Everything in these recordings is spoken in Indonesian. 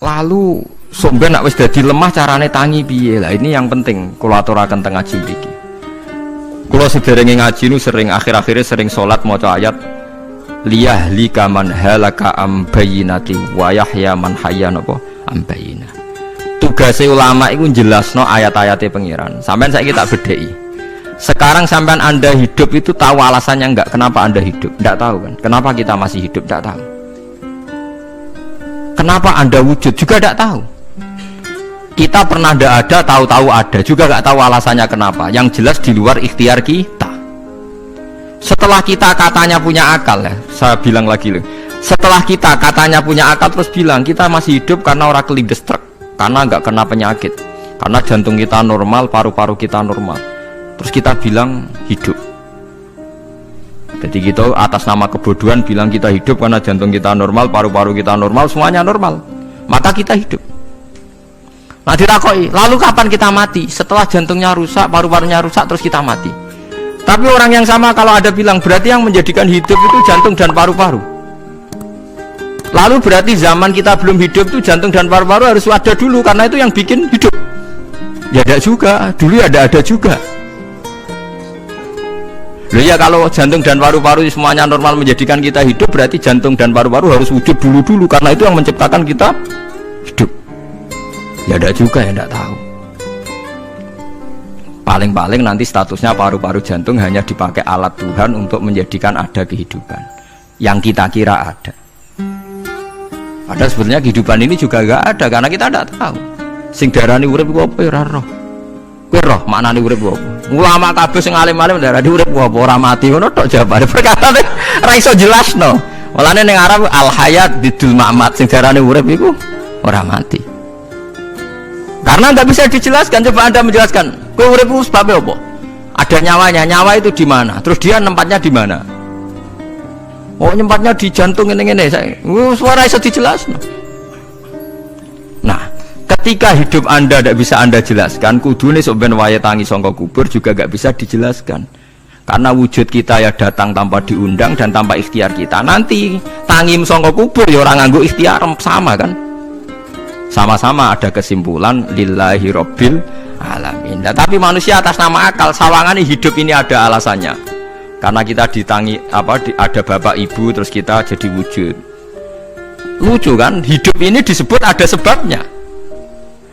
Lalu sampeyan nek wis dadi lemah carane tangi piye? Lah ini yang penting kula aturaken teng ngaji mriki. Kula sederenge ngaji nu sering akhir-akhire sering salat maca ayat liyahlika man halaka am bayyinati wa yahya man hayya napa am bayyinah. Tugase ulama iku jelasno ayat-ayate pangeran. Sampeyan saiki tak bedheki. Sekarang sampean Anda hidup itu tahu alasannya enggak? Kenapa Anda hidup? Enggak tahu kan? Kenapa kita masih hidup? Enggak tahu. Kenapa Anda wujud? Juga enggak tahu. Kita pernah enggak ada, tahu-tahu ada, juga enggak tahu alasannya kenapa. Yang jelas di luar ikhtiar kita. Setelah kita katanya punya akal ya, saya bilang lagi loh. Setelah kita katanya punya akal terus bilang kita masih hidup karena orang kelindes truk, karena enggak kena penyakit, karena jantung kita normal, paru-paru kita normal. Terus kita bilang hidup. Jadi kita atas nama kebodohan bilang kita hidup karena jantung kita normal, paru-paru kita normal, semuanya normal. Maka kita hidup. Nah ditakoi, lalu kapan kita mati? Setelah jantungnya rusak, paru-parunya rusak, terus kita mati. Tapi orang yang sama kalau ada bilang berarti yang menjadikan hidup itu jantung dan paru-paru. Lalu berarti zaman kita belum hidup itu jantung dan paru-paru harus ada dulu karena itu yang bikin hidup. Ya ada juga, dulu ada juga. Loh ya kalau jantung dan paru-paru semuanya normal menjadikan kita hidup, berarti jantung dan paru-paru harus wujud dulu karena itu yang menciptakan kita hidup. Ya ada juga yang tidak tahu. Paling-paling nanti statusnya paru-paru jantung hanya dipakai alat Tuhan untuk menjadikan ada kehidupan yang kita kira ada. Padahal sebenarnya kehidupan ini juga enggak ada karena kita tidak tahu. Sing darani urip iku apa ora roh. Kowe roh maknane urip apa? Ulama kabeh sing alim-alim darani urip apa ora mati ngono tok jawabane. Perkarane ora iso jelasno. Mulane ning Arab al hayat bidul mamat sing darani urip iku ora mati. Karena enggak bisa dijelaskan, coba Anda menjelaskan. Kowe urip ku sebabnya apa? Ada nyawanya, nyawa itu di mana? Terus dia nempatnya di mana? Oh, nyempatnya di jantung ngene-ngene. Suara iso dijelasno. Nah, ketika hidup Anda tidak bisa Anda jelaskan, kudune sok ben wayahe tangi sangka kubur juga enggak bisa dijelaskan. Karena wujud kita ya datang tanpa diundang dan tanpa ikhtiar kita. Nanti tangi sangka kubur ya ora nganggo ikhtiar sama kan? Sama-sama ada kesimpulan lillahi rabbil alamin. Nah, tapi manusia atas nama akal sawangane hidup ini ada alasannya. Karena kita ditangi ada bapak ibu terus kita jadi wujud. Lucu kan? Hidup ini disebut ada sebabnya.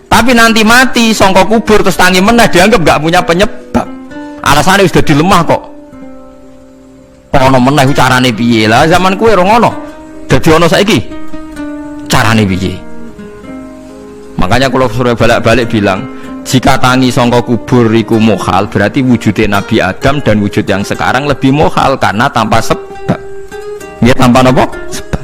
Tapi nanti mati sangka kubur terus tangi meneh dianggap enggak punya penyebab. Alasannya sudah dilemah kok. Ono meneh carane piye? Lah zaman kuwe ora ngono. Dadi ono saiki. Carane piye? Makanya kalau suruh balik-balik bilang, jika tangi sangka kubur iku mukhal, berarti wujudnya Nabi Adam dan wujud yang sekarang lebih mukhal karena tanpa sebab. Ya tanpa apa? Sebab.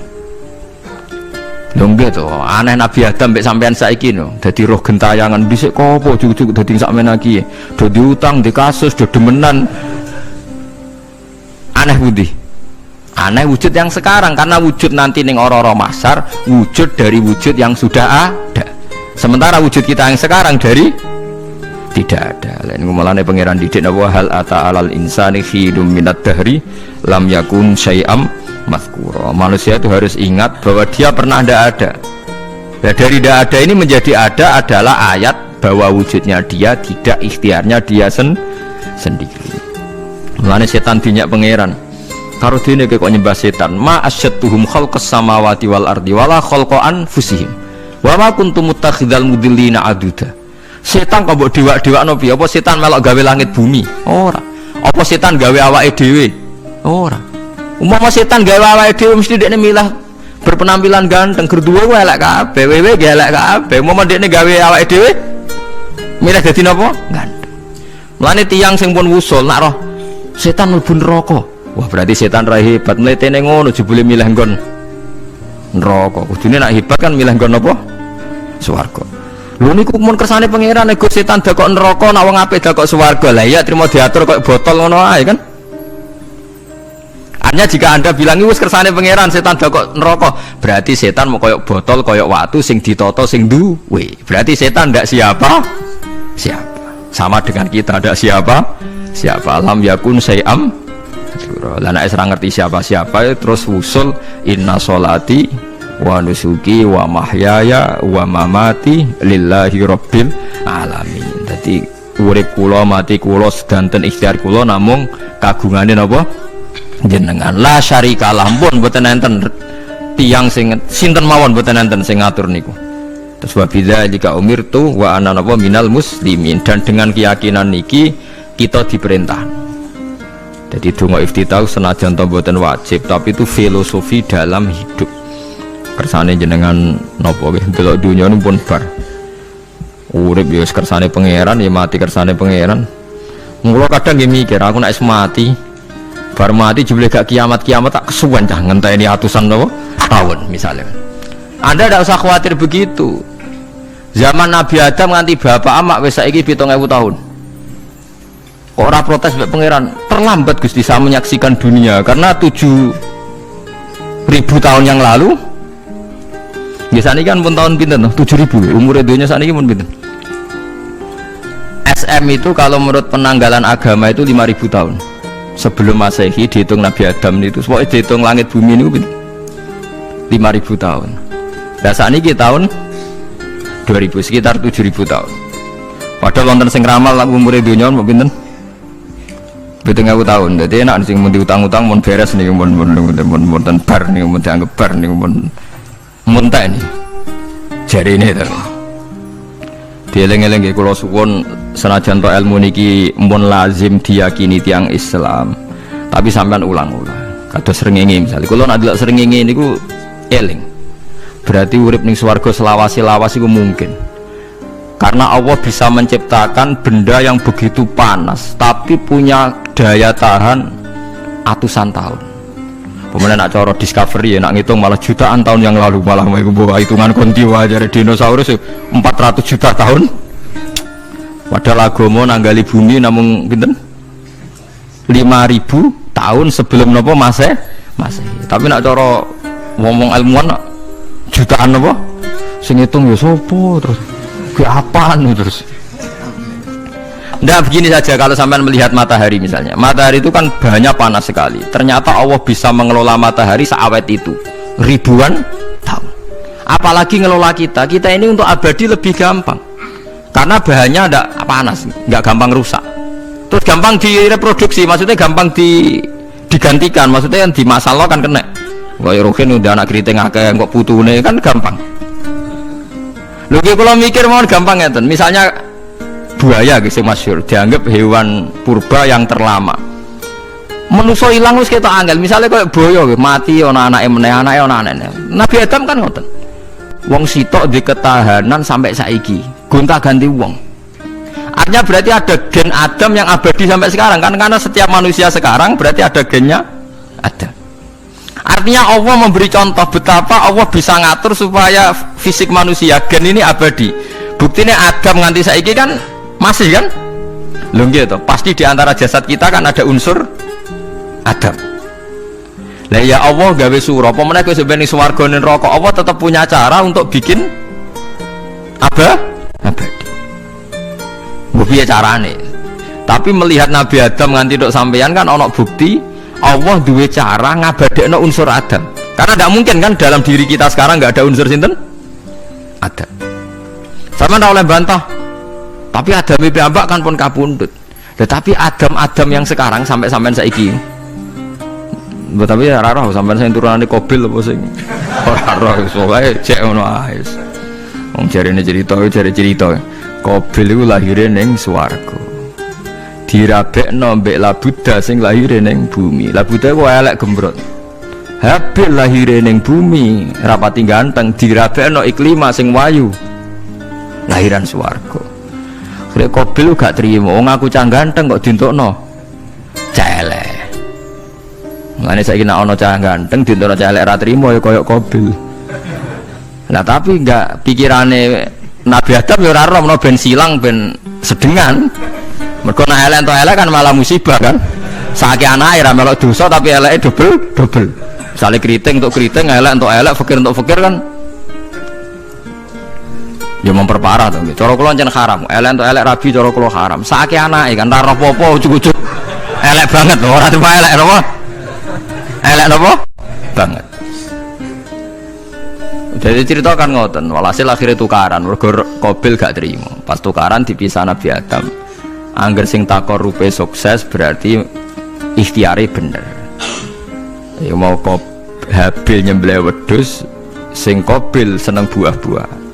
Lho gitu, aneh Nabi Adam mbek sampean saiki no, dadi roh gentayangan dhisik kopo cucuk dadi sakmen iki. Do diutang, di kasus, do demenan. Aneh budi. Aneh wujud yang sekarang karena wujud nanti ning ora-ora mahsyar wujud dari wujud yang sudah ada. Sementara wujud kita yang sekarang dari tidak ada. Lain ngomongane pangeran didik napa hal ata alal insani khidum minad dahri lam yakun syai'am mazkura. Manusia itu harus ingat bahwa dia pernah tidak ada. Nah, dari tidak ada ini menjadi ada adalah ayat bahwa wujudnya dia tidak ikhtiarnya dia sendiri. Mulane setan dinyak pangeran. Karo dene kok nyembah setan. Ma asyattuhum khalqas samawati wal ardi wala khalqa anfusihim. Wa ma kuntum muttakhidal mudillina aduda. Setan kok mbok dewak-dewakno piye? Apa setan melok gawe langit bumi? Ora. Apa setan gawe awake dhewe? Ora. Umpama setan gawe awake dhewe mesti dekne milah berpenampilan ganteng, gerduwe ku elek kabeh, wewe ge elek kabeh. Umpama dekne gawe awake dhewe milah dadi napa? Ganteng. Mulane tiyang sing pun wusul nak roh setan mlebu neraka. Wah, berarti setan ra hebat, mletene ngono jebule milih nggon neraka. Kudune nak hebat kan milih nggon apa? Swarga. Lho niku mun kersane pangeran nek setan dakok neraka nak wong apik dakok swarga. Lah iya trimo diatur kok botol ngono ae kan. Artinya jika Anda bilang wis kersane pangeran setan dakok neraka, berarti setan mau koyok botol, koyok watu sing ditata sing duwe. Berarti setan ndak siapa? Siapa? Sama dengan kita ndak siapa? Siapa? Lam yakun syai'am. Lah nek ora ngerti siapa-siapa terus wusul inna sholati wa nusuki wa mahyaya wa mamati lillahi rabbil alamin. Dadi urip kula mati kula sedanten ikhtiar kula namung kagungane napa jenengan. La syarikalah pun mboten enten tiyang sing sinten mawon mboten enten sing ngatur niku. Terus wa bidzalika umirtu wa ana napa minal muslimin, dan dengan keyakinan niki kita diperintah. Jadi donga iftitah senajan to mboten wajib tapi itu filosofi dalam hidup. Kersane jenengan napa nggih delok dunya pun bar urip ya kersane pangeran ya mati kersane pangeran. Mula kadang nggih mikir aku nek mati bar mati jebule gak kiamat-kiamat tak kesuwen cah ngenteni atusan napa tahun misalnya. Anda tidak usah khawatir begitu. Zaman Nabi Adam nganti bapak amak wis saiki 7.000 tahun. Orang protes mbek pangeran, terlambat Gusti saya menyaksikan dunia karena 7.000 tahun yang lalu. Biasanya kan pun tahun pinten 7.000 umur dunia saat ini pun pinten. SM itu kalau menurut penanggalan agama itu 5.000 tahun sebelum Masehi, dihitung Nabi Adam itu pokoknya dihitung langit bumi ini pinten 5.000 tahun. Nah saat ini tahun 2000 sekitar 7.000 tahun. Padahal wonten sing ramal umur dunia mau pinten 7.000 tahun. Jadi enak sing mun diutang-utang mun beres nih mun bar nih mun dianggap bar nih mun muntah ini jari ini tuh dieling-eling kula suwun senajan to ilmu niki mun lazim diyakini tiang Islam tapi sampean ulang-ulang kados srengenge misalnya kula nek delok srengenge niku eling berarti urip ning swarga selawase-lawas iku mungkin karena Allah bisa menciptakan benda yang begitu panas tapi punya daya tahan atusan tahun. Kemudian nak cara discovery ya nak ngitung malah jutaan tahun yang lalu malah bawa hitungan kontiwa dari dinosaurus 400 juta tahun. Padahal agama nanggali bumi namun pinten 5.000 tahun sebelum nopo Masehi. Tapi nak cara ngomong ilmuwan jutaan nopo sing ngitung ya sopo terus ke apaan terus. Nggak begini saja kalau sampai melihat matahari misalnya. Matahari itu kan banyak panas sekali. Ternyata Allah bisa mengelola matahari seawet itu ribuan tahun. Apalagi ngelola kita. Kita ini untuk abadi lebih gampang. Karena bahannya ada panas, nggak gampang rusak. Terus gampang direproduksi, maksudnya gampang digantikan. Maksudnya yang di masa lo kan kena. Kayak Rohin udah anak keriting akeh kok putune kan gampang. Lho kalau mikir mau gampang ya, misalnya buaya gitu masyhur dianggap hewan purba yang terlama. Manusa ilang wis ketok angel. Misalnya kayak buaya mati ana anake meneh, anake ana anake. Nabi Adam kan ngoten. Wong sitok di ketahanan sampai saiki, gonta-ganti wong. Artinya berarti ada gen Adam yang abadi sampai sekarang kan karena setiap manusia sekarang berarti ada gennya Adam. Artinya Allah memberi contoh betapa Allah bisa ngatur supaya fisik manusia gen ini abadi. Buktinya Adam nganti saiki kan masih kan? Lho nggih to, pasti di antara jasad kita kan ada unsur Adam. Lah ya Allah gawe sura, apa meneh kowe sampeyan ning swarga ning neraka, Allah tetap punya cara untuk bikin abadi. Piye carane? Tapi melihat Nabi Adam nganti tok sampeyan kan ana bukti Allah duwe cara ngabadekno unsur Adam. Karena tidak mungkin kan dalam diri kita sekarang nggak ada unsur sinten? Adam. Sama ndak oleh bantah. Tapi Adam piyambak kan pun kapundhut. Tetapi Adam yang sekarang sampai sampean saiki. Tapi ora roh sampean sing turunane Qabil apa sing ora roh soalé cek ngono ae. Wong jarene cerita Qabil iku lahire ning swarga. Dirabekno mbek Labuda sing lahire ning bumi. Labuda ku elek gembrot. Habil lahire ning bumi, rapati ganteng, dirabekno Iklima sing wayu. Lahiran swarga. Krek Qabil gak trimo, wong aku cah ganteng kok dientukno celek. Mulane saiki nek ana cah ganteng dientukno celek ra trimo ya koyo Qabil. Lah tapi enggak pikirane Nabi Adam ya ora ora menawa ben silang ben sedengan. Mergo nek elek entuk elek kan malah musibah kan. Saiki anake ra melok dosa tapi eleke double. Misale keriting untuk keriting, elek untuk elek, fakir untuk fakir kan ya memperparah tuh. Cara kula jan haram. Elek untuk elek rabi cara kula haram. Saiki anake kan ora apa-apa ujug-ujug elek banget lho, ora cuma elek napa? Elek napa? Banget. Jadi cerita kan ngoten, walhasil akhirnya tukaran, mergo Qabil gak terima. Pas tukaran dipisah Nabi Adam. Angger sing takorupe sukses berarti ikhtiare bener. Ya mau Habil nyembelih wedhus, sing Qabil seneng buah-buah.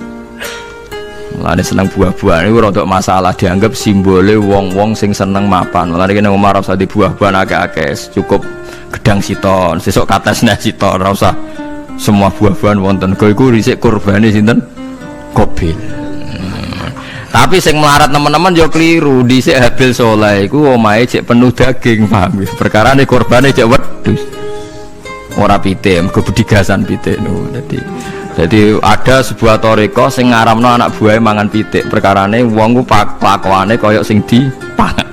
Mulane seneng buah-buah niku rada masalah, dianggap simbole wong-wong sing seneng mapan. Mulane kene Umar ora usah di buah-buahan akeh-akeh, cukup gedang siton, sesuk katesne siton, ora usah semua buah-buahan wonten. Kok iku dhisik kurbane sinten? Qabil. Tapi sing melarat teman-teman yo keliru, dhisik Habil saleh iku omahe cek penuh daging, paham ya? Perkarane kurbane cek wedhus. Ora pitik, mergo bedigasan pitik no. Jadi ada sebuah toriko sing ngaramno anak buahe mangan pitik. Perkarane wong ku kelakuane kaya sing dipangan.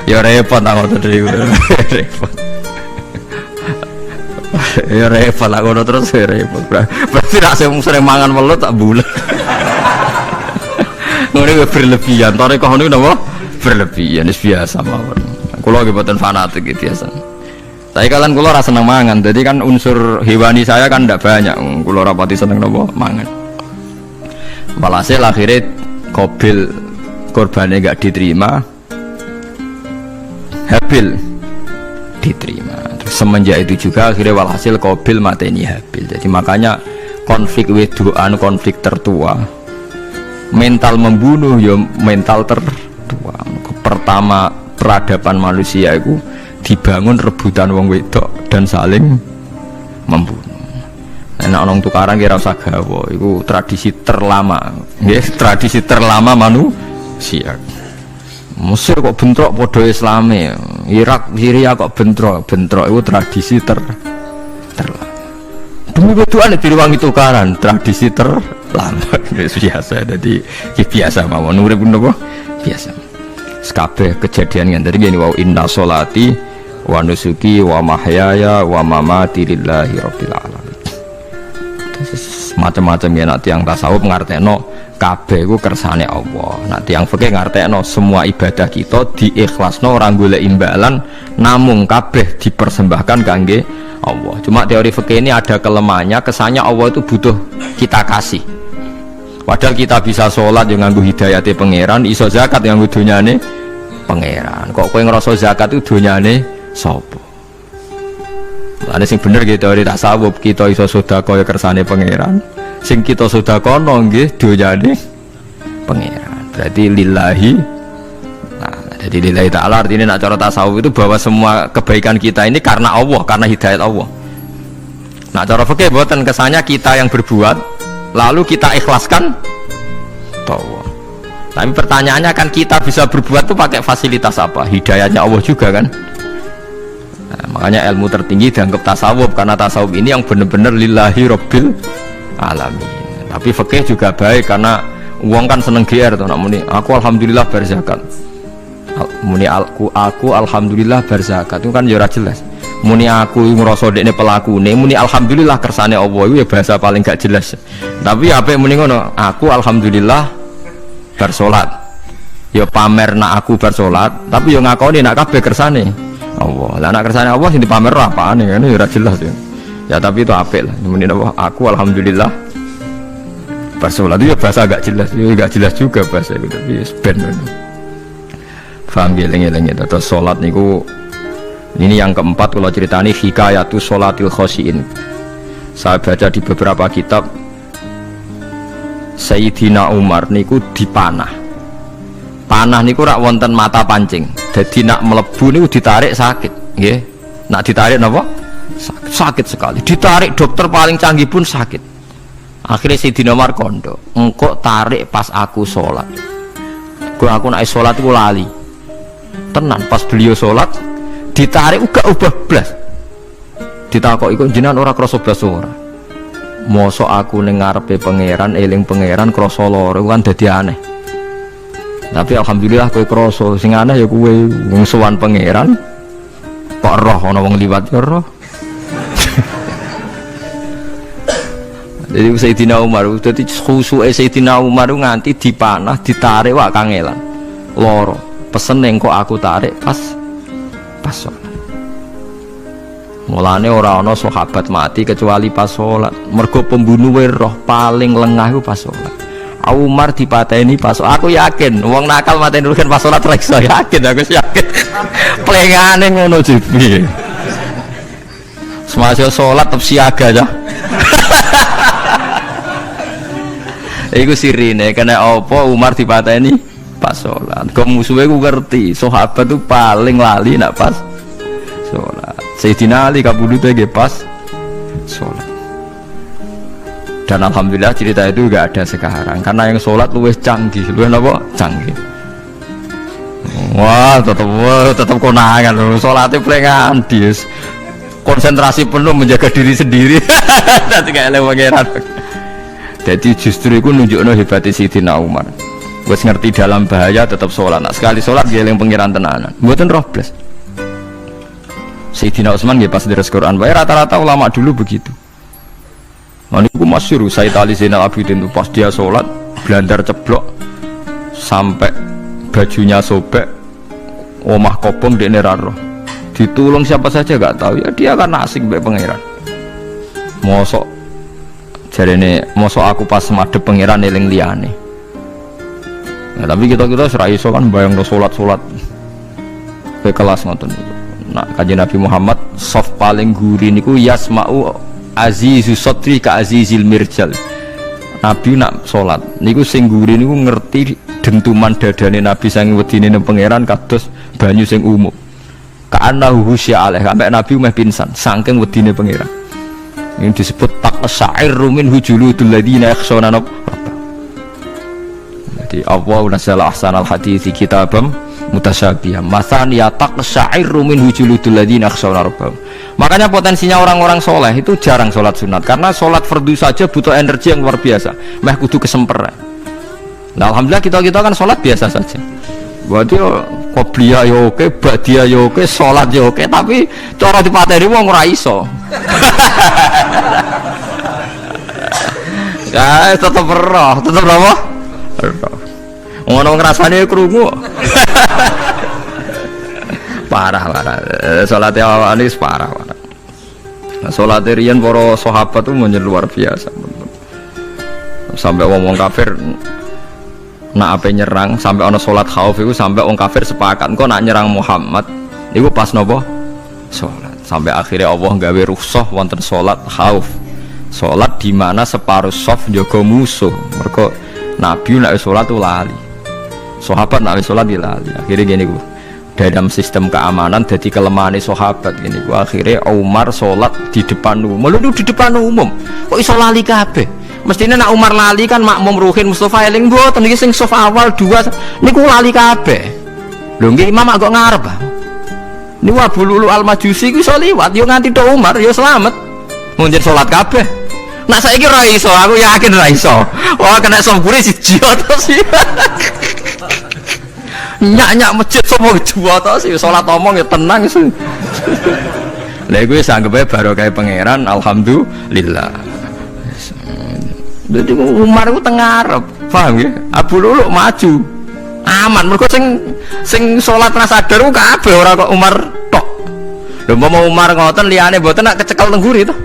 Ya repot ta ngono repot. Ya repot lah ngono terus repot. Berarti nek sering mangan welut tak bulet. Ngono berlebihan. Toriko niku napa? Berlebihan wis biasa mawon. Kula nggih mboten fanatik iki biasa. Tapi kalian kula rasa seneng mangan, jadi kan unsur hewani saya kan tidak banyak. Kula rapati seneng nopo mangan. Walhasil akhirnya Qabil korbannya gak diterima, Habil diterima. Terus semenjak itu juga akhirnya walhasil Qabil mateni Habil. Jadi makanya konflik wedoan, konflik tertua, mental membunuh ya mental tertua. Pertama peradaban manusia itu dibangun rebutan wong wedok dan saling membunuh. Enak orang tukaran kira usah gawa, itu tradisi terlama, ya, tradisi terlama manusia. Mesir kok bentrok podo Islami, Irak, Syria kok bentrok itu tradisi terlama. Demi wedokan di ruang tukaran, tradisi terlama, biasa. Jadi biasa mawon urip napa biasa. Kabeh kejadian yang tadi gini, wow inna sholati wa nusuki wa mahyaya wa mamati lillahi rabbil alamin. Macam-macam ya nanti yang tasawuf ngartekno kabeh iku kersane Allah. Nanti yang fikih ngartekno semua ibadah kita diikhlasno ora golek imbalan, namung kabeh dipersembahkan kangge Allah. Cuma teori fikih ini ada kelemahannya, kesannya Allah itu butuh kita kasih. Padahal kita bisa sholat yang nganggo hidayate pangeran, iso zakat yang nganggo donyane pangeran. Kok kowe ngrasa zakat itu donyane sapa? Lha sing bener gitu teori tasawuf, kita iso sedekah ya kersane pangeran. Sing kita sedekahno nggih donyane pangeran. Berarti lillahi. Nah, jadi lillahi ta'ala artinya nak cara tasawuf itu bahwa semua kebaikan kita ini karena Allah, karena hidayat Allah. Nah, cara fikih mboten kesannya kita yang berbuat lalu kita ikhlaskan Allah. Tapi pertanyaannya kan kita bisa berbuat tuh pakai fasilitas apa? Hidayahnya Allah juga kan. Nah, makanya ilmu tertinggi dianggap tasawuf, karena tasawuf ini yang benar-benar lillahi rabbil alamin. Tapi fikih juga baik karena uang kan seneng GR tuh, muni aku alhamdulillah berzakat. Muni aku alhamdulillah berzakat itu kan ya ora jelas. Muni aku ngrasa dekne pelakune, muni alhamdulillah kersane Allah itu ya bahasa paling gak jelas. Tapi apa muni ngono, aku alhamdulillah bersolat. Ya pamer nak aku bersolat, tapi ya ngakoni nak kabeh kersane Allah. Lah nak kersane Allah sing dipamer apane kan ya ora jelas ya. Ya tapi itu apik lah. Muni aku alhamdulillah bersolat itu ya bahasa gak jelas. Ya gak jelas juga bahasa itu, tapi ben. Paham geleng-geleng itu. Terus salat niku ini yang keempat kalau ceritani hikayatus sholatil khosyin. Saya baca di beberapa kitab Sayyidina Umar niku dipanah. Panah niku rak wonten mata pancing. Jadi nak melebu niku ditarik sakit, nggih. Nak ditarik napa? Sakit sekali. Ditarik dokter paling canggih pun sakit. Akhirnya Sayyidina Umar kondo, engkau tarik pas aku sholat. Aku nak sholat aku lali. Tenan pas beliau sholat ditarik uga ubah blas. Ditakok iku jenengan ora krasa blas ora. Mosok aku ning ngarepe pangeran eling pangeran krasa lara kan dadi aneh. Tapi alhamdulillah kowe krasa, sing aneh ya kowe wong sowan pangeran kok roh ana wong liwat ya roh. Jadi Sayyidina Umar dadi khusuke Sayyidina Umar nganti dipanah ditarik wak kangelan. Lara. Pesen kok aku tarik pas sholat. Mulane ora ana sahabat mati kecuali pas salat. Mergo pembunuhe roh paling lengah iku pas salat. Umar dipateni pas aku yakin wong nakal mateni rugen pas salat ra iso yakin aku yakin. Plengane ngono jibi. Semasa salat tetep siaga ya. Iku sirine kena apa Umar dipateni pas salat. Kok musuhe ku ngerti sahabat tuh paling lali nak pas salat. Sayyidina Ali kabudute nggih pas salat. Dan alhamdulillah cerita itu enggak ada sekarang karena yang sholat luwih canggih, luwih apa? Canggih. Wah, tetap konangan loh. Sholatnya pelengan dis. Konsentrasi penuh menjaga diri sendiri. Nanti kayak pangeran. Jadi justru itu nunjukno hebatnya Sayyidina Umar. Wes ngerti dalam bahaya tetap sholat. Nah, sekali sholat dia yang pangeran tenanan. Mboten roh blas. Sayyidina Utsman nggih pas deres Quran. Wae rata-rata ulama dulu begitu. Maniku masyhur Sayyid Ali Zainal Abidin itu pas dia sholat blandar ceblok sampai bajunya sobek, omah kobong di neraro. Ditulung siapa saja gak tahu ya dia kan asik mbek pangeran. Mosok jarene mosok aku pas madhep pangeran eling liyane. Nah, tapi kita ora iso kan bayangno salat-salat ke kelas ngoten niku. Nah, Kanjeng Nabi Muhammad soft paling guri niku yasma'u Azizus Sotri ka Azizil Mirjal. Nabi nak sholat niku sing guri niku ngerti dentuman dadane Nabi sang wedine nang pangeran kados banyu sing umum. Ka'annahu husya alaih sampai Nabi meh pingsan saking wedine pangeran. Ini disebut taqsa'irru min hujuludul ladina yakhshawna rabbah. Jadi Allah nazzala ahsanal hadithi kitabam mutasyabihah. Matsaniya taqsa'irru min hujuludul ladina yakhshawna rabbah. Makanya potensinya orang-orang soleh itu jarang sholat sunat karena sholat fardu saja butuh energi yang luar biasa. Meh kudu kesemper. Nah, alhamdulillah kita kan sholat biasa saja. Berarti qobliyah ya oke, ba'diyah ya oke, sholat ya oke, tapi cara dipateni wong ora iso. Ya tetep roh, tetep apa? Ngono ngrasane krungu. Parah sholatnya awal ini parah. Nah, sholatnya rian para sahabat itu menjadi luar biasa. Sampai wong kafir nak apa nyerang, sampai ono sholat khauf itu sampai wong kafir sepakat kok nak nyerang Muhammad itu pas nopo sholat. Sampai akhirnya Allah gawe rukhsah wonten sholat khauf. Sholat di mana separuh soft jaga musuh. Mergo Nabi nak sholat itu lali. Sahabat nak sholat di lali. Akhirnya gini gue. Dalam sistem keamanan jadi kelemahan sahabat gini gua akhirnya Umar sholat di depan umum di depan umum kok iso lali kabeh mestinya nak Umar lali kan makmum ruhin Mustafa eling mboten iki sing saf awal dua niku lali kabeh lho nggih imam agak ngarep niku Abu Lulu Al-Majusi ku iso liwat yo nganti tok Umar yo selamat munjir sholat kabeh nak saiki ra iso aku yakin ra iso wah kena sambure siji terus nyak masjid semua dua tau sih sholat omong ya tenang sih. Lah gue sanggupnya baru kayak pangeran, alhamdulillah. Jadi Umar itu tengarep, paham ya? Abu Lulu maju, aman. Mereka sing sholat rasa sadar ku kabeh ora kok Umar tok. Lho mau Umar ngoten liyane mboten nak kecekel tengguri itu.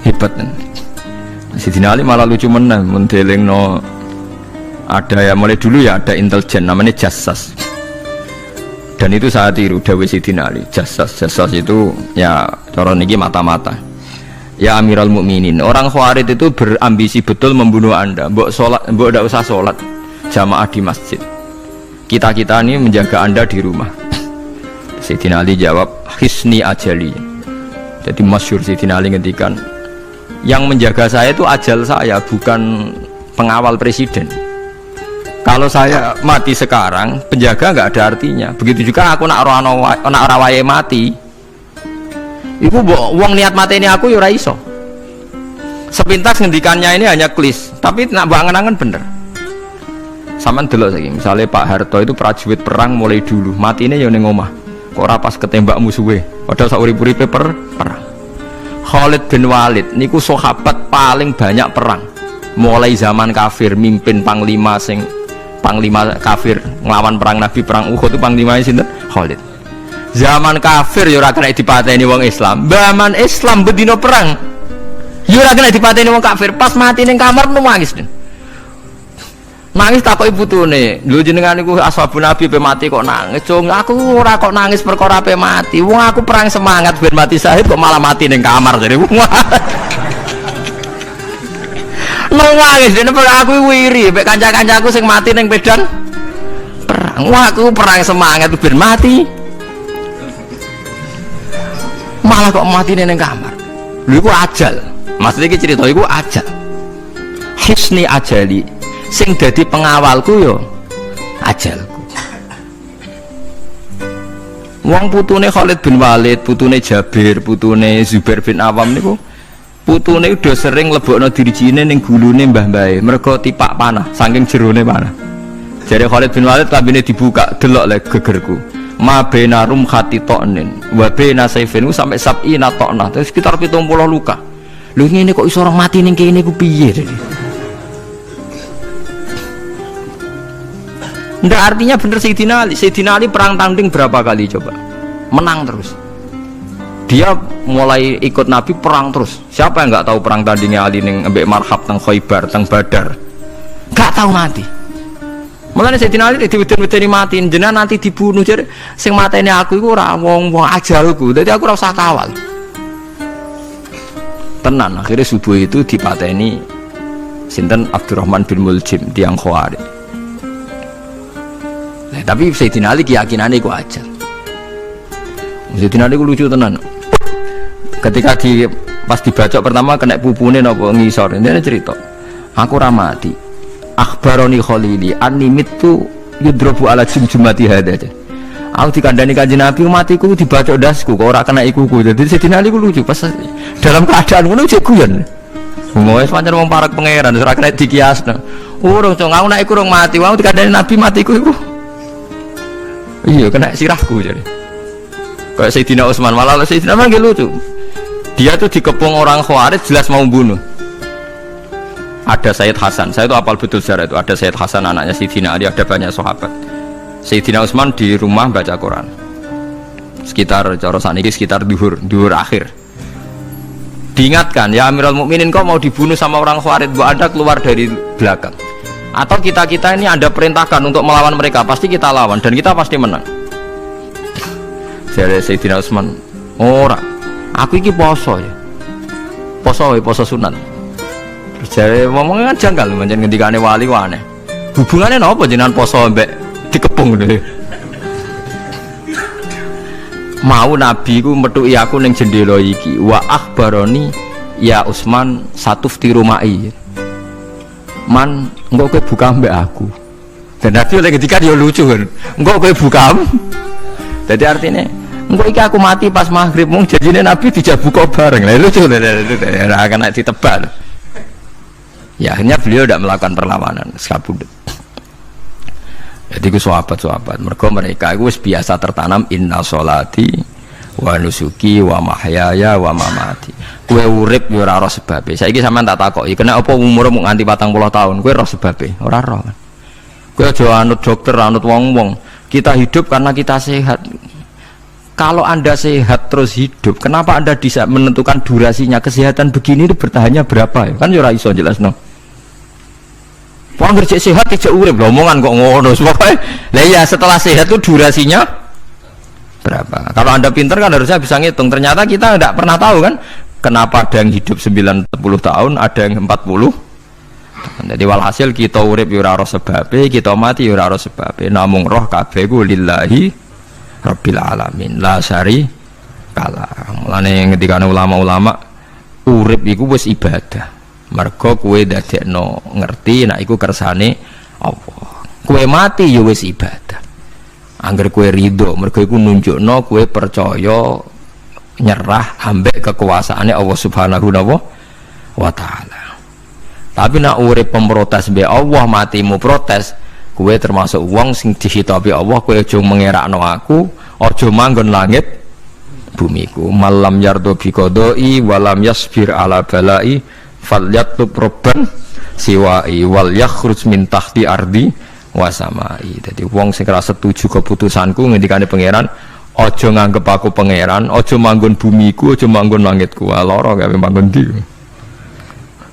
Hebat kan. Sayyidina Ali malah lucu meneh mendelingno ada ya mulai dulu ya ada intelijen namanya Jassas dan itu saya tiru dawuh Sayyidina Ali. Jassas itu ya cara niki mata-mata ya Amirul Mukminin orang Khawarij itu berambisi betul membunuh anda mbok ndak usah sholat jamaah di masjid kita ini menjaga anda di rumah. Sayyidina Ali jawab hisni ajali. Jadi masyhur Sayyidina Ali ngendikan yang menjaga saya itu ajal saya bukan pengawal presiden. Kalau saya mati sekarang, penjaga nggak ada artinya. Begitu juga aku nak rawaye mati. Ibu wong niat mati ini aku yura iso. Sepintas ngendikannya ini hanya klis, tapi nak bangen-angen bener. Saman delok saiki, misalnya Pak Harto itu prajurit perang mulai dulu, mati ini ya ning omah. Kok ora pas ketembak musuhe. Padahal saurip-uripe perang. Khalid bin Walid niku sahabat paling banyak perang. Mulai zaman kafir mimpin panglima kafir ngelawan perang Nabi perang Uhud itu panglimanya sinten Khalid. Zaman kafir ya ora kena dipateni wong Islam. Zaman Islam bedino perang. Ya ora kena dipateni wong kafir. Pas mati ning kamar nangis. Nangis takoki putune. Lho jenengan niku ashabun Nabi pe mati kok nangis. Cung, aku ora kok nangis perkara pe mati. Wong aku perang semangat ben mati syahid kok malah mati ning kamar jare. Nangis dene aku wiri mek kanca-kancaku sing mati ning medan perang. Wah, aku perang semangat ben mati. Malah kok mati ning kamar. Lho iku ajal. Maksud iki cerita iku ajal. Hisni ajali. Sing dadi pengawalku yo ajalku. Wong putune Khalid bin Walid, putune Jabir, putune Zubair bin Awam niku putune udah sering lebokno dirijine ning gulune mbah-mbahe mergo tipak panah saking jerone panah. Jare Khalid bin Walid lambene dibuka, delok le gegerku. Ma baina rumkhati to'nin wa baina saifin sampai sab'ina to'nah. Terus sekitar 70 luka. Lho ngene kok iso orang mati ning kene ku piye? Nggak, artinya bener Sayyidina Ali perang tanding berapa kali coba? Menang terus. Dia mulai ikut Nabi perang terus. Siapa yang nggak tahu perang tandingnya Ali ning ambek Marhab teng Khaibar teng Badar? Nggak tahu mati. Mulane Sayyidina Ali diweden-wedeni mati, jenengan nanti dibunuh jare sing mateni aku iku ora wong-wong ajalku. Dadi aku ora usah kawal. Tenan, akhirnya subuh itu dipateni sinten Abdurrahman bin Muljim tiang Khawarij. Tapi Sayyidina Ali keyakinannya itu aja. Sayyidina Ali itu lucu tenan. Ketika pas dibacok pertama kena pupune napa ngisor. Ini cerita. Aku ramati. Akhbaroni Khalili animitu yudrobu ala jumjumati hada aja. Aku dikandani Kanjeng Nabi matiku dibacok dasku kok ora kena ikuku. Jadi Sayyidina Ali ku lucu pas dalam keadaan ngono jek guyon. Wis pancen wong parek pangeran ora kena dikiasno. Urung cong aku nek iku urung mati, aku dikandani Nabi matiku iku. Iya kena sirahku jadi. Kayak Sayyidina Utsman malah Sayyidina Utsman lucu. Dia tuh dikepung orang Khawarij jelas mau bunuh. Ada Sayyid Hasan, saya itu apal betul sejarah itu. Ada Sayyid Hasan anaknya Sayyidina Ali, ada banyak sahabat. Sayyidina Utsman di rumah baca Quran. Sekitar cara saniki sekitar duhur akhir. Diingatkan, ya Amirul Mukminin kau mau dibunuh sama orang Khawarij, Bu Anda keluar dari belakang. Atau kita ini ada perintahkan untuk melawan mereka, pasti kita lawan dan kita pasti menang. Jadi Sayyidina Utsman, ora, aku iki poso ya, poso sunat. Terus jadi ngomongnya kan janggal, macam ngendikane wali aneh. Hubungannya apa jenengan poso mbek dikepung deh? Mau Nabi ku metuki aku ning jendela iki, wa akhbaroni ya Utsman satufti rumai. Man, engkau kowe buka mbak aku. Dan Nabi oleh ketika dia lucu kan, engkau kowe buka. Jadi artinya, engkau iki aku mati pas maghrib, mung janjine Nabi dijak buka bareng. Lah lucu, akan ditebak. Ya akhirnya beliau tidak melakukan perlawanan, sekabudut. Jadi ku sahabat-sahabat, mereka itu biasa tertanam inna sholati wa nusuki wa mahyaya wa mamati. Kue urip yo ora roh sebabe. Saiki sampean tak takoki, kena apa umurmu nganti 40 tahun? Kue roh sebabe? Ora roh. Kue aja anut dokter, anut wong-wong. Kita hidup karena kita sehat. Kalau Anda sehat terus hidup, kenapa Anda bisa menentukan durasinya? Kesehatan begini itu bertahannya berapa ya? Kan yo ora iso jelasno. Wong kerja sehat tidak urip, omongan kok ngono. Pokoke lah ya setelah sehat itu durasinya berapa? Kalau Anda pintar kan harusnya bisa ngitung. Ternyata kita tidak pernah tahu kan kenapa ada yang hidup 90 tahun, ada yang 40. Jadi walhasil kita urip yo ora sebabe, kita mati yo ora sebabe. Namung roh kabeh ku lillahi rabbil alamin. La syari kala. Mulane ngendikane ulama-ulama urip iku wis ibadah. Mergo kowe dadekno ngerti nek iku kersane Allah. Kowe mati ya wis ibadah. Angger kowe ridho, mergo iku nunjukno kowe percaya nyerah ambek kekuasaane Allah Subhanahu wa taala. Tapi nek urip pemprotes mbek Allah, matimu protes, kowe termasuk wong sing dihitabi Allah, kowe aja mengerakno aku, aja manggon langit bumiku. Malam yardo bi qodoi walam yasbir ala balai falyatlub robban siwai wal yakhruj min tahti ardi wasamai. Jadi wong sing ora setuju keputusanku ngendikane pangeran, Ojo nganggep aku pangeran, ojo manggon bumiku, ojo manggon langitku. Lara gawe manggon ndi.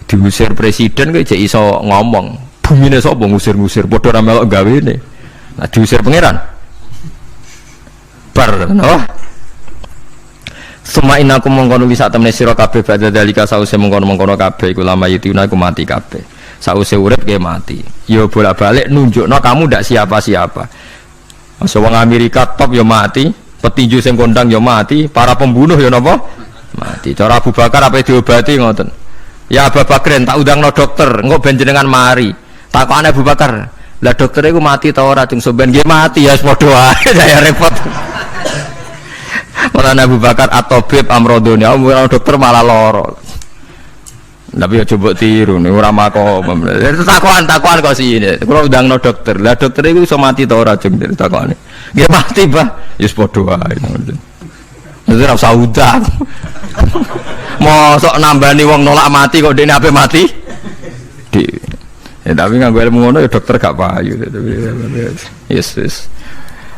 Diusir presiden kok jek iso ngomong. Bumine sapa ngusir-ngusir padha ra melok gawene. Nah diusir pangeran. Bar, no? Suma inaku mengkono wisat temne sira kabeh badhe dalika sause mengkono-mengkono kabeh iku lama yutuna iku mati kabeh. Sause urip ge mati. Ya bolak-balik nunjukno kamu ndak siapa-siapa. Masa wong Amerika top ya mati. Petinju sing kondang ya mati, para pembunuh ya napa? Mati. Cara Abu Bakar apa diobati ngoten. Ya Abu Bakrin tak undangno dokter, engko ben jenengan mari. Takokane Abu Bakar, lah dokter iku mati ta ora cung sampean nggih mati ya padha wae saya repot. Mulane Abu Bakar atobib amrodone, ora dokter malah lara. Tapi ya coba tiru nih ora makom. Takokan kok sini. Kula undangno dokter. Lah dokter iku iso mati ta ora cung takokane. Nggih mati, Pak. Ya wis padha wae. Dadi ora usah udang. Mosok nambani wong nolak mati kok dene ape mati? Ya tapi nganggo ilmu ngono ya dokter gak payu. Yes.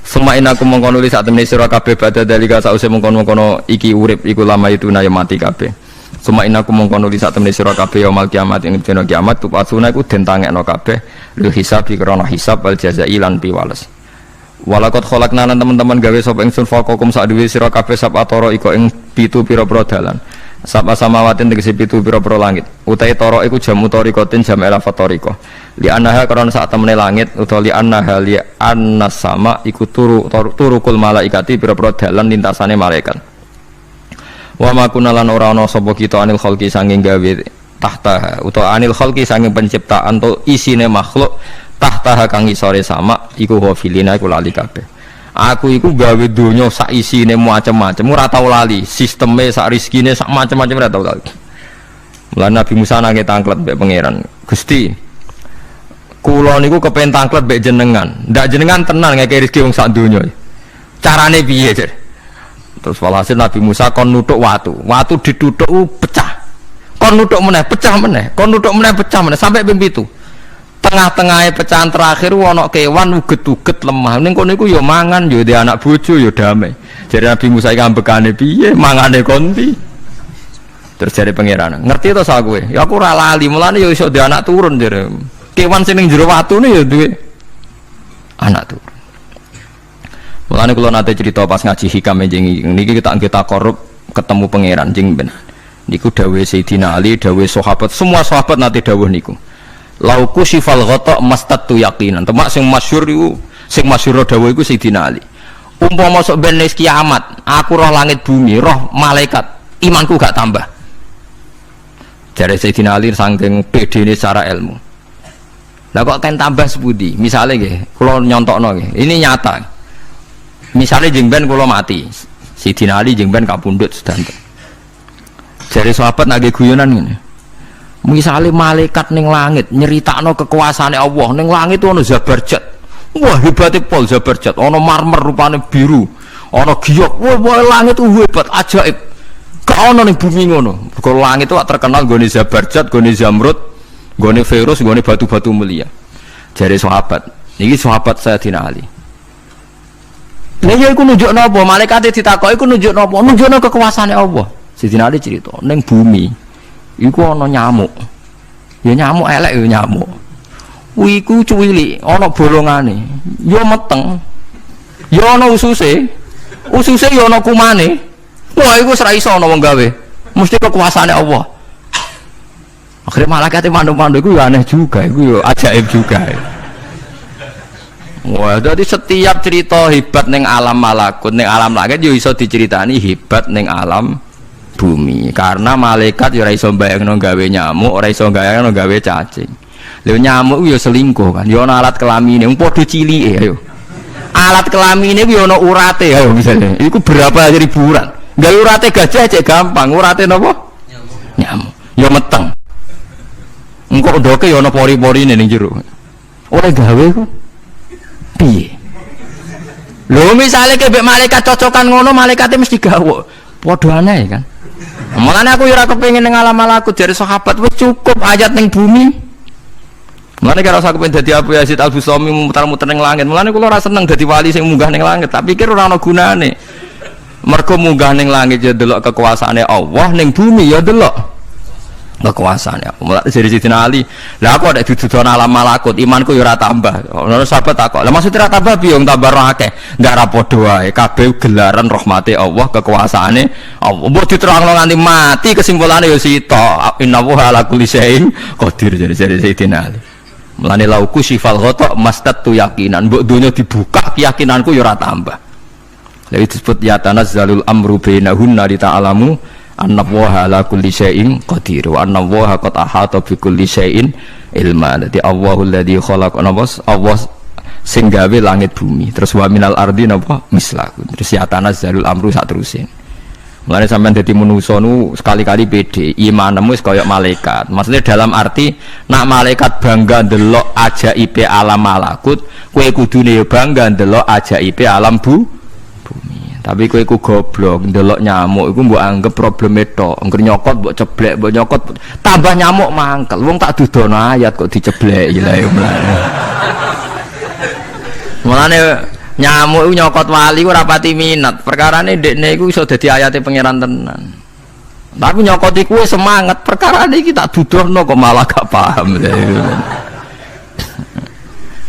Semain aku mengkono li sak temene sira kabeh badhe dalika sause mengkono-mengkono iki urip iku lama itu na ya mati kabeh. Semain aku mengkono li sak temene sira kabeh ya mal kiamat ing dina kiamat tupasuna iku den tangekno kabeh lil hisab krana hisab wal jazai lan piwales. Walakot kholakna lan teman-teman gawe sapa ingsun faqakum sak dhewe sira kabeh sab atoro iko ing pitu pira-pira dalan. Sab samawatin tegese pitu pira-pira langit. Utahe toro iku jam utarikotin jam elafatoriko. Li annaha karena sak temene langit utawa li annaha li annas sama iku turukul malaikati pira-pira dalan lintasane malaikat. Wa ma kunalan ora ana sapa kita anil khalqi sanging gawe tahta utawa anil khalqi sanging penciptaan to isine makhluk tahta kang isore sama iku hafilina iku lali kabeh. Aku iku gawe donya sak isine macam-macam ora tau lali, sisteme sak rezekine sak macam-macam ora tau lali. Mulane Nabi Musa nangge tangklet mbek pangeran. Gusti, kula niku kepen tangklet mbek jenengan. Ndak jenengan tenan ngeke rezeki wong sak donya. Carane piye, Jar? Terus walhasil Nabi Musa kon nuthuk watu. Watu dituthuk pecah. Kon nuthuk meneh, pecah meneh. Kon nuthuk meneh, pecah meneh sampai ping 7. Tengah-tengahnya pecahan terakhir ana kewan uget-uget lemah. Ning kono iku ya mangan, ya dhe anak bojo ya damai. Jadi Nabi Musa iki ambekane piye? Mangane konti. Terus jare pangeran, ngerti to sak kowe? Ya aku ora lali, mulane ya iso dhe anak turun jare. Kewan sing ning jero watune ya duwe anak turun. Mulane kula nate cerita pas ngaji hikam jengi niki kita korup ketemu pangeran jeng ben. Niku dawuhe Sayyidina Ali, dawuhe sahabat, semua sahabat nate dawuh niku. Lauku sifal ghata mastatu yaqinan. Temak sing masyhur iku, sing masyhur dawuh iku Sayyidina Ali. Umpama sok ben kiamat, aku roh langit bumi, roh malaikat, imanku gak tambah. Jare Sayyidina Ali saking pedene secara ilmu. Lah kok kan tambah sepundi? Misale nggih, kula nyontokno nggih. Ini nyata. Misale jeng ben kula mati. Sayyidina Ali jeng ben kapundhut sedanten. Jare sahabat nggih guyonan ngene. Misalnya malaikat ning langit nyeritakno kekuasaane Allah ning langit itu ana Zabarjat. Wah hebatnya pol Zabarjat, ana marmer rupane biru, ana giok. Wah langit itu hebat, ajaib. Gak ana ning bumi ngono. Mergo langit itu terkenal gone Zabarjat, gone Zamrud, gone Virus, gone batu-batu mulia. Jare sahabat, niki sahabat Sayyidina Ali. Lha ya iku nunjukno apa? Malaikat ditakoki iku nunjukno apa? Nunjukno kekuasaane Allah. Sayyidina Ali cerita ning bumi iku ana nyamuk. Ya nyamuk elek ya nyamuk. Iku cuwili, ana bolongane. Ya meteng. Ya ana ususe. Ususe ya ana kumane. Wah iku wis ra iso ana wong gawe. Mesti kekuasaane Allah. Akhirnya malaikat mandu-mandu iku ya aneh juga, iku ya ajaib juga. Wah, jadi setiap cerita hebat ning alam malakut, ning alam langit yo iso diceritani hebat ning alam bumi, karena malaikat ya ora iso mbayangno gawe nyamuk, ora iso mbayangno gawe cacing. Lha nyamuk ya selingkuh kan, ya ana alat kelamine, wong padha cilike ayo. Alat kelamine ku ya ana urate ayo misalnya. Iku berapa ribuan. Gawe urate gajah cek gampang, urate napa? Nyamuk. Ya meteng. Engko ndoke ya ana pori-porine ning jero. Ora gawe ku. Piye? Lho misale kebek malaikat cocokan ngono, malaikate mesti gawe. Padha aneh kan. Mulane aku ora kepengin ning alam malakut jare sahabat wis cukup ayat ning bumi. Mulane kira usah kepen dadi Abu Yazid Al-Bustami muter-muter ning langit. Mulane kula ora seneng dadi wali sing munggah ning langit, tak pikir ora ana gunane. Mergo munggah ning langit ya delok kekuasaane Allah, ning bumi ya delok kekuasaane. Mulane dari Sidina Ali, lah aku ada dududan alam malakut, imanku ya ora tambah. Ono sahabat takok, "Lah maksud ora tambah piye wong tambah roh akeh?" Enggak ra padha wae, kabeh gelaran rahmate Allah, kekuasaane Allah. Mbok diterangno nganti mati kesimpulane ya sita. Innallaha ala kulli syai'in qadir dari Sidina Ali. Mulane lauku sifal ghata mastatu yakinan, mbok donya dibuka keyakinanku ya ora tambah. Lha disebut ya tanazzalul amru bainahunna li ta'lamu annallaha ala kulli syai'in qadir wa annallaha qad ahata bi kulli syai'in ilma. Dadi Allahul ladzi khalaqa Allah sing gawe langit bumi. Terus wa minal ardi napa mislahu. Terus ya tanazzalul amru sak terusin. Mulane sampean dadi manusa nu sekali-kali pede, imanmu wis kaya malaikat. Maksudnya dalam arti nak malaikat bangga ndelok ajaibe alam malakut, kowe kudune ya bangga ndelok ajaibe alam bumi. Tapi kowe iku goblok, ndelok nyamuk iku mbok anggap probleme tok. Engger nyokot mbok ceblek, mbok nyokot tambah nyamuk mangkel. Wong tak dudono ayat kok dicebleki lha ya mulane. Mulane nyamuk itu nyokot wali ora pati minat, perkarane ndekne iku iso dadi ayate pangeran tenan. Tapi nyokot iku semangat, perkarane iki tak dudohno kok malah gak paham.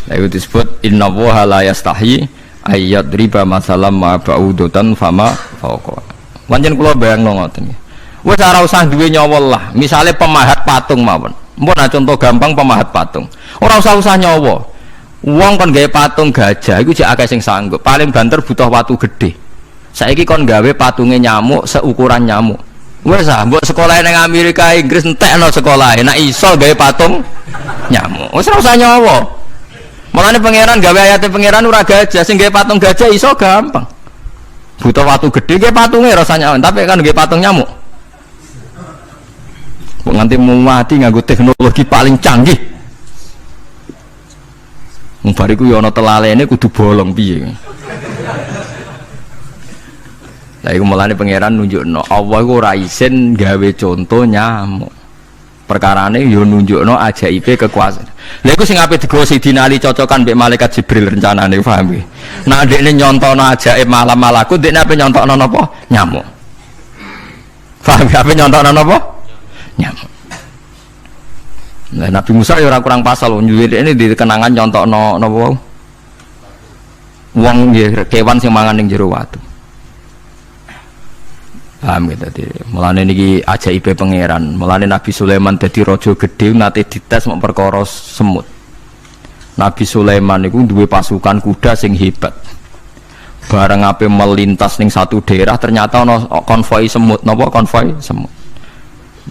Lha itu disebut innallaha la yastahi ayyadriba masalam ma ba'udatan fama fawqa. Pancen kula bayangno ngoten. Wis ora usah duwe nyawa lah, misale pemahat patung mawon. Mpun contoh gampang pemahat patung. Ora usah nyawa. Wong kon gawe patung gajah iku jek akeh sing sanggup. Paling banter butuh watu gede. Saiki kon gawe patunge nyamuk seukuran nyamuk. Wes ah, mbok sekolah ning Amerika Inggris entekno sekolah. Nek iso gawe patung nyamuk. Wes ora usah nyawa. Mulane pangeran gawe ayate pangeran ora gajah, sing gawe patung gajah iso gampang. Butuh watu gede gawe patunge rasa nyawa, tapi kan gawe patung nyamuk. Kok nganti mau mati nganggo teknologi paling canggih. Bariku ya ana telalene kudu bolong piye. Lah iku mulane pangeran nunjukno Allah iku ora isin gawe contoh nyamuk. Perkarane ya nunjukno ajaibe kekuasaan. Lha iku sing ape digawa Sidina Ali cocokan mbek malaikat Jibril rencanane paham iki. Nah ndekne nyontono ajaib malam malakut, ndekne ape nyontokno napa? Nyamuk. Paham ape nyontokno napa? Nyamuk. Nah, Nabi Musa ya ora kurang pasal ini di kenangan nyontokno napa wong kewan sing mangan ning jero watu. Paham gitu tadi. Mulane niki ajaibe pangeran. Mulane Nabi Sulaiman dadi raja gedhe nate dites mok perkara semut. Nabi Sulaiman niku duwe pasukan kuda sing hebat. Bareng ape melintas ning satu daerah ternyata ana konvoi semut, napa konvoi semut.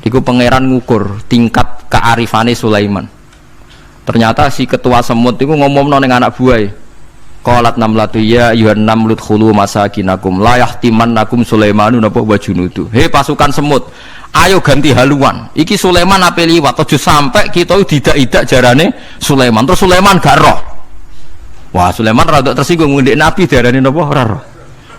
Iku pangeran ngukur tingkat kearifane Sulaiman. Ternyata si ketua semut itu ngomongno ning anak buah. Qalat namlatu ya ayyuhan namlut khulu masakinakum la yahtimannakum Sulaimanu napa wa junudu. Hei pasukan semut, ayo ganti haluan. Iki Sulaiman ape liwat aja sampai kita didak-idak jarane Sulaiman. Terus Sulaiman gak roh. Wah, Sulaiman rada tersinggung ndek Nabi darane napa ora roh.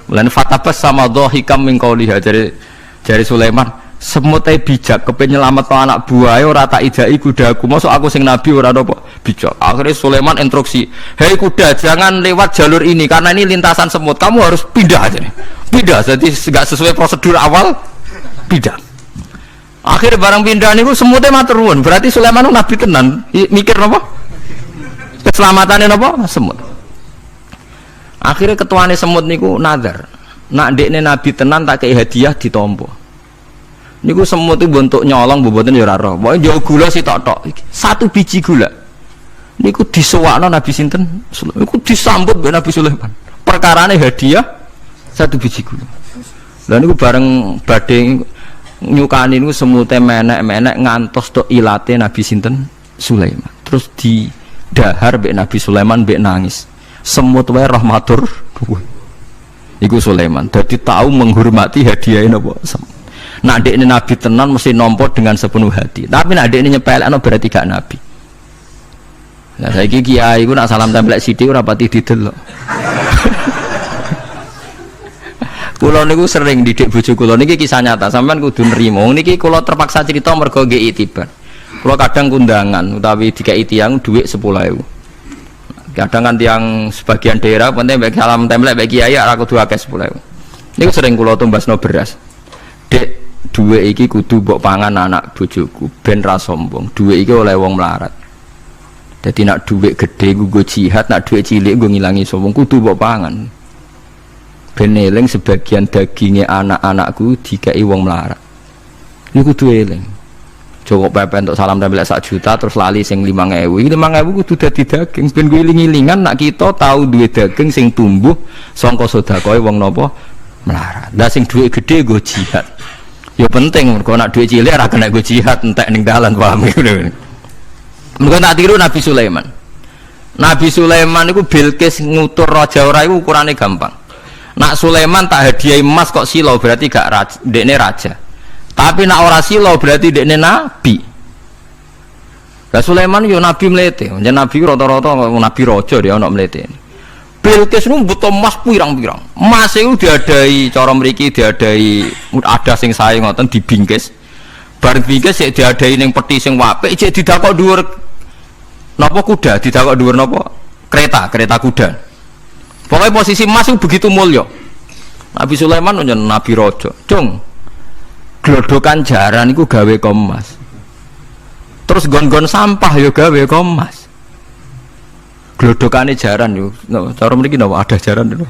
Mulane fatabas sama dhahikam min qauliha jare Sulaiman. Semut bijak kepen nyelametno anak buahe ora tak idai kudaku. Mosok aku sing nabi ora napa bijak. Akhirnya Sulaiman instruksi, "Hei kuda, jangan lewat jalur ini karena ini lintasan semut. Kamu harus pindah aja nih." Pindah, jadi enggak sesuai prosedur awal. Pindah. Akhirnya barang pindah niku semutnya matur nuwun. Berarti Sulaiman nabi tenan. Mikir napa? Keselamatan napa? Semut. Akhirnya ketuane semut niku nazar. Nak ndekne nabi tenan tak kei hadiah ditampa. Niku semut itu bentuk nyolong mboten ya ora roh. Pokoke njuk gula sitok-tok. Satu biji gula. Niku disuwakno Nabi sinten? Niku disambut mbek Nabi Sulaiman. Perkarane hadiah satu biji gula. Lah niku bareng badhe nyukani niku semute menek-menek ngantos tok ilate Nabi sinten? Sulaiman. Terus didahar mbek Nabi Sulaiman mbek nangis. Semut wae rahmatur. Iku Sulaiman. Dadi tahu menghormati hadiah napa? Nak dek ini nabi tenan mesti nompo dengan sepenuh hati. Tapi nak dek ini nyepelekno berarti gak nabi. Nah saiki kiai ku nak salam tempel sithik ora pati didelok. Kula niku sering didik bojo kula niki kisah nyata, sampean kudu nrimo. Niki kula terpaksa cerita mergo nggih itibar. Kalau kadang kundangan utawi dikai tiyang dhuwit 10.000. Kadang kan tiang sebagian daerah penting bagi salam template bagi kiai ora kudu akeh 10.000. Niku sering kula tumbasno beras. Dek, dhuwit iki kudu mbok pangan anak bojoku ben ra sombong. Dhuwit iki oleh wong melarat. Dadi nak dhuwit gedhe nggo jihad, nak dhuwit cilik nggo ngilangi sombong kudu mbok pangan. Ben eling sebagian daginge anak-anakku dikai wong melarat. Niku kudu eling. Cukup pepe untuk salam tempel 1 juta terus lali sing 5.000. Ini 5.000 kudu dadi daging. Ben iling-ilingan nak kita tahu duwe daging sing tumbuh sangka sedekahe wong napa melarat. Lah sing duwe gedhe nggo jihad. Ya penting mergo nak duwe cilik ora kena nggo jihad entek ning dalan paham ngono. Mergo tak tiru Nabi Sulaiman. Nabi Sulaiman iku Bilqis ngutur raja ora iku ukurane gampang. Nak Sulaiman tak hadiahi emas kok sila berarti gak dekne raja. Tapi nak ora sila berarti dekne nabi. Lah Sulaiman yo nabi mlete, jeneng nabi rata-rata nabi raja dia ana mlete. Bilqis nu butuh emas pirang-pirang. Emas iku diadai cara mriki diadai ada sing sae ngoten dibingkis. Bar bingkis sik diadai ning peti sing apik sik didakok dhuwur napa kuda, didakok dhuwur napa kereta kuda. Pokoknya posisi emas itu begitu mulia. Nabi Sulaiman nyen nabi raja. Cung. Glodokan jaran itu gawe kemas. Terus gon-gon sampah yo gawe kemas. Glodokane jaran yo. No, cara mriki napa ada jaran lho.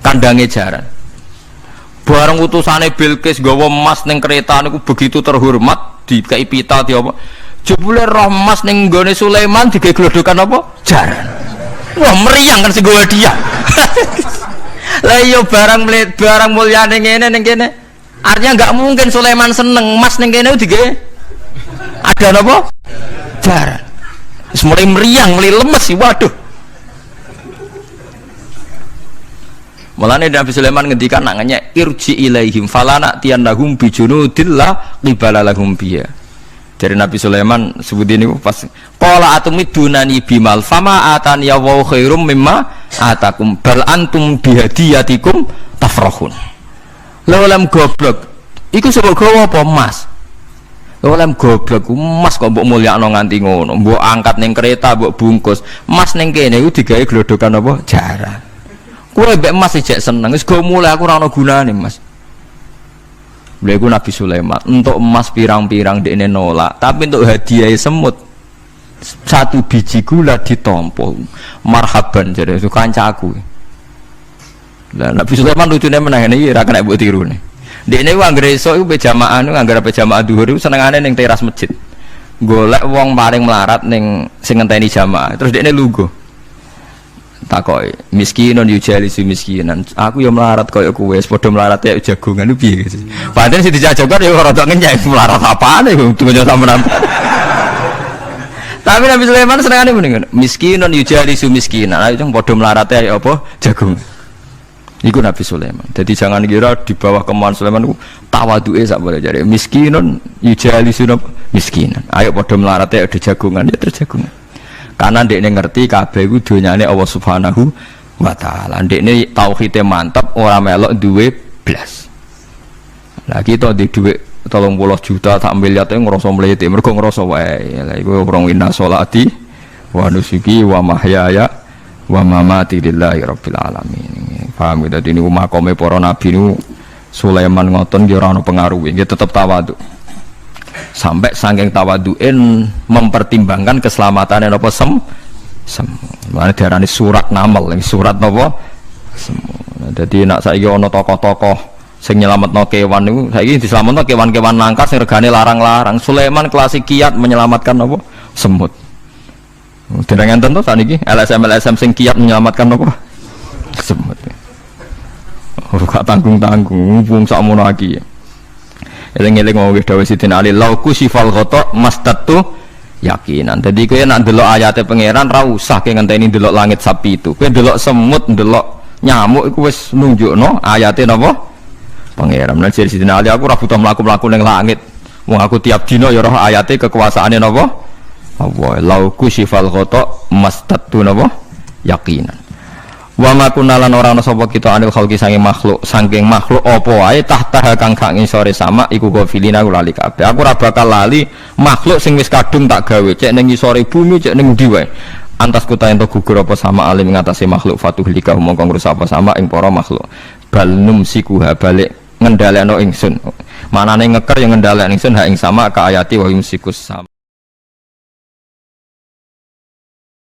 Kandange jaran. Bareng utusane Bilqis gawa emas ning kereta niku begitu terhormat, dikai pita di apa. Jebule roh emas ning nggone Sulaiman digawe glodokan apa? Jaran. Wah, meriang kan sing gawe dia. Lah yo barang mulyane ngene ning kene. Artinya enggak mungkin Sulaiman seneng emas ning kene digawe ada napa? Jaran. Wis mulai meriang, mulai lemes sih, waduh. Mulane Nabi Sulaiman ngendikan nangane irji ilaihim falana tiyanahum bijunudillah qibala lahum biya. Dari Nabi Sulaiman sebut ini pas qala atumidunani bimal fama atani ya wa khairum mimma atakum bal antum bihadiyatikum tafrahun. Lawlam goblok iku sebab gawa apa emas. Lawlam goblok emas kok mbok mulyakno nganti ngono, mbok angkat ning kereta mbok bungkus. Emas ning kene iku digawe glodokan apa? Jaran. Kowe mbek emas ijek seneng, wis go mulai aku ora ana gunane, Mas. Lha iku Nabi Sulaiman, untuk emas pirang-pirang dekne nolak, tapi untuk hadiah semut 1 biji gula ditampa. Marhaban jare itu kancaku. Lah Nabi Sulaiman lucune meneh iki ora kena mbok tirune. Dekne ku anggere esuk iku pejamaah niku anggere pejamaah zuhur iku senengane ning teras masjid. Golek wong paling melarat ning sing ngenteni jamaah. Terus dekne lungguh. Takoki, miskinun yujalisu miskinan. Aku ya melarat kaya kowe, padha melarat ya jagongan piye gitu. Padahal sing dijajokan ya rada ngenyek melarat apane kok tunggu sampean. Tapi Nabi Sulaiman senengane mendingan miskinun yujalisu miskinan. Ayo padha melarat ya apa jagongan. Iku Nabi Sulaiman. Jadi jangan kira di bawah kemauan Sulaiman itu tawaduke sak boleh jare. Miskinun yujalisu miskinan. Ayo padha melarat ya ada jagongan ya terjagongan. Karena ndekne ngerti kabeh iku donyane Allah Subhanahu wa taala. Ndekne tauhide mantep ora melok duwe blas. Lah kita di dhuwit 30 juta tak miliar teh ngrasa mlete mergo ngrasa wae. Lah iku orang inna sholati wa nusuki wa mahyaya wa mamati lillahi rabbil alamin. Paham gitu dene makome para nabi niku Sulaiman ngoten ya ora ono pengaruhe, nggih tetep tawadhu. Sampai saking tawaduin mempertimbangkan keselamatan apa mana diarani surat namal, surat apa jadi nak saiki ana tokoh-tokoh sing nyelametno kewan niku saiki diselametno kewan-kewan langka sing regane larang-larang. Sulaiman klasik kiat menyelamatkan apa semut. Dereng enten to saniki LSM sing kiat menyelamatkan apa semut. Ora tanggung-tanggung wong sakmono iki. Eling-eling ngomong dawuh Sidina Ali lauku sifal ghata mastatu yakinan. Jadi kowe nek ndelok ayate pangeran ra usah ke ngenteni ndelok langit sapi itu. Kowe ndelok semut, ndelok nyamuk iku wis nunjukno ayate napa? Pangeran. Lan jadi Sidina Ali aku ora butuh mlaku-mlaku ning langit. Wong aku tiap dina ya roh ayate kekuasaane napa? Allah. Lauku sifal ghata mastatu napa? Yakinan. Wa ma kunna lan ora ana sapa kita anil khalqi saking makhluk apa wae tahta kang gak ngisore sama iku gofilina lali kabeh. Aku ora bakal lali makhluk sing wis kadung tak gawe cek ning ngisore bumi cek ning ndi wae. Antas kuta ento gugur apa sama alim ngatasi makhluk fatuhlika mongko ngrusak apa sama ing para makhluk. Bal numsikuha balik ngendhalekno ingsun. Manane ngeker yang ngendhalekno ingsun ha ing sama ka ayati wa yumsikus sama.